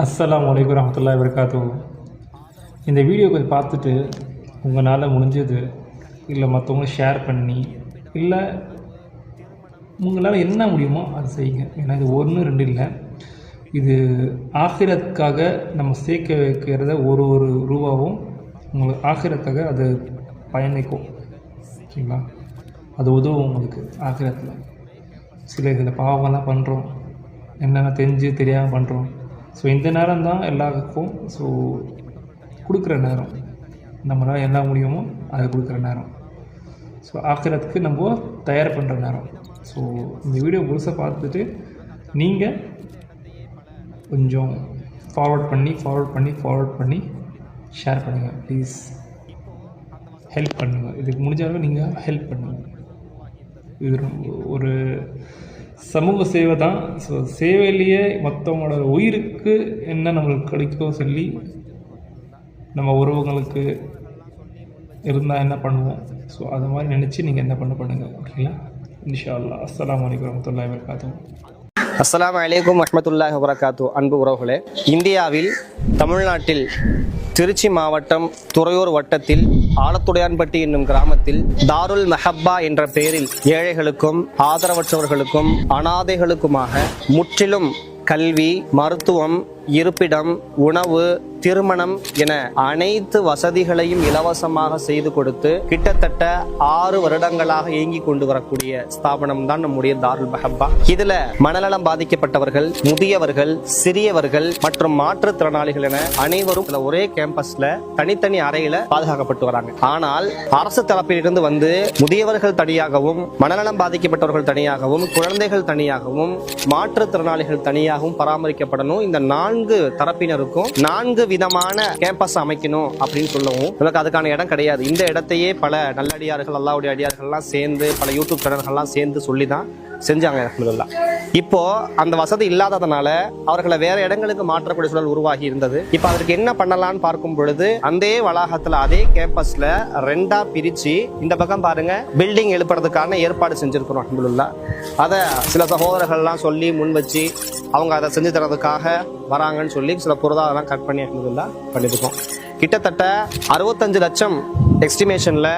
அஸ்ஸலாமு அலைக்கும் வரஹ்மத்துல்லாஹி வபரகாத்துஹு. இந்த வீடியோ கொஞ்சம் பார்த்துட்டு உங்களால் முடிஞ்சது இல்லை மற்றவங்களும் ஷேர் பண்ணி இல்லை உங்களால் என்ன முடியுமோ அது செய்யுங்க. ஏன்னா இது 1 2 இல்லை, இது ஆகிரத்துக்காக நம்ம சேர்க்க வைக்கிறத ஒரு ரூபாவும் உங்களுக்கு ஆகிரத்துக்காக அது பயணிக்கும். ஓகேங்களா? அது உதவும் உங்களுக்கு ஆகிரத்தில். சில பாவங்கள்லாம் பண்ணுறோம், என்னென்ன தெரிஞ்சு தெரியாமல் பண்ணுறோம். ஸோ இந்த நேரம் தான் எல்லாருக்கும் கொடுக்குற நேரம், நம்மளால் என்ன முடியுமோ அதை கொடுக்குற நேரம். ஸோ ஆக்கிரத்துக்கு நம்ம தயார் பண்ணுற நேரம். ஸோ இந்த வீடியோ முழுசாக பார்த்துட்டு நீங்கள் கொஞ்சம் ஃபார்வர்ட் பண்ணி ஷேர் பண்ணுங்கள் ப்ளீஸ். ஹெல்ப் பண்ணுங்கள், இதுக்கு முடிஞ்சாலும் நீங்கள் ஹெல்ப் பண்ணுங்கள். இது ஒரு சமூக சேவை தான். ஸோ சேவையிலேயே மற்றவங்களோட உயிருக்கு என்ன நம்மளுக்கு கிடைக்கோ சொல்லி நம்ம உறவுகளுக்கு இருந்தால் என்ன பண்ணுவோம், ஸோ அது மாதிரி நினச்சி நீங்கள் என்ன பண்ணுங்கள். ஓகேங்களா? இன்ஷா அல்லாஹ். அஸ்ஸலாமு அலைக்கும் வரஹ்மத்துல்லாஹி வபரகாத்துஹு. அஸ்ஸலாமு அலைக்கும் வரஹ்மத்துல்லாஹி வபரகாத்துஹு. அன்பு உறவுகளே, இந்தியாவில் தமிழ்நாட்டில் திருச்சி மாவட்டம் துறையூர் வட்டத்தில் ஆலத்துடையான்பட்டி என்னும் கிராமத்தில் தாருல் மஹப்பா என்ற பெயரில் ஏழைகளுக்கும் ஆதரவற்றவர்களுக்கும் அனாதைகளுக்குமாக முற்றிலும் கல்வி, மருத்துவம், இருப்பிடம், உணவு, திருமணம் என அனைத்து வசதிகளையும் இலவசமாக செய்து கொடுத்து கிட்டத்தட்ட 6 வருடங்களாக இயங்கி கொண்டு வரக்கூடிய ஸ்தாபனம் தான் நம்முடைய தாருல் மஹப்பா. இதுல மனநலம் பாதிக்கப்பட்டவர்கள், முதியவர்கள், சிறியவர்கள் மற்றும் மாற்றுத்திறனாளிகள் என அனைவரும் ஒரே கேம்பஸ்ல தனித்தனி அறையில பாதுகாக்கப்பட்டு வராங்க. ஆனால் அரசு தரப்பிலிருந்து முதியவர்கள் தனியாகவும், மனநலம் பாதிக்கப்பட்டவர்கள் தனியாகவும், குழந்தைகள் தனியாகவும், மாற்றுத்திறனாளிகள் தனியாகவும் பராமரிக்கப்படணும். இந்த 4 தரப்பினருக்கும் 4 விதமான கேம்பஸ் அமைக்கணும் அப்படின்னு சொல்லவும் நமக்கு அதுக்கான இடம் கிடையாது. இந்த இடத்தையே பல நல்லடியார்கள், அல்லாஹ்வுடைய அடியார்கள்லாம் சேர்ந்து, பல யூடியூப் சேனல்கள்லாம் சேர்ந்து சொல்லி தான் செஞ்சாங்க. அல்ஹம்துலில்லாஹ். இப்போ அந்த வசதி இல்லாததுனால அவர்களை வேற இடங்களுக்கு மாற்றக்கூடிய சூழல் உருவாகி இருந்தது. இப்போ அதற்கு என்ன பண்ணலாம்னு பார்க்கும் பொழுது அந்த வளாகத்துல அதே கேம்பஸ்ல 2ஆ பிரிச்சு இந்த பக்கம் பாருங்க பில்டிங் எழுப்புறதுக்கான ஏற்பாடு செஞ்சிருக்கிறோம். அல்ஹம்துலில்லாஹ். அதை சில சகோதரர்கள்லாம் சொல்லி முன் வச்சு அவங்க அதை செஞ்சு தரதுக்காக வராங்கன்னு சொல்லி சில பொருளாதாரம் கட் பண்ணி பண்ணிருக்கோம். கிட்டத்தட்ட 65 லட்சம் எஸ்டிமேஷன்ல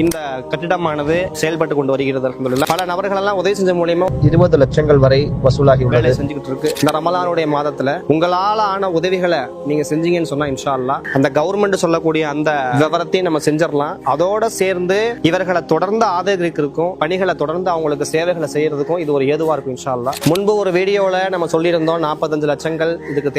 இந்த கட்டிடமானது செயல்பட்டு கொண்டு வருகிறது. அல்ஹம்துலில்லாஹ். பல நபர்கள் எல்லாம் உதவி செஞ்ச மூலமா 20 லட்சங்கள் வரை வசூலாகி வேலை செஞ்சுக்கிட்டு இருக்கு. இந்த ரமலானுடைய மாதத்துல உங்களால ஆன உதவிகளை நீங்க செஞ்சீங்கன்னு சொன்னா இன்ஷா அல்லாஹ் அந்த கவர்மெண்ட் சொல்லக்கூடிய அந்த விவரத்தையும் நம்ம செஞ்சிடலாம். அதோட சேர்ந்து இவர்களை தொடர்ந்து ஆதரிக்கிறதுக்கும், பணிகளை தொடர்ந்து அவங்களுக்கு சேவைகளை செய்யறதுக்கும் இது ஒரு ஏதுவா இருக்கும் இன்ஷா அல்லாஹ். முன்பு ஒரு வீடியோல நம்ம சொல்லியிருந்தோம் 45 லட்சங்கள் இதுக்கு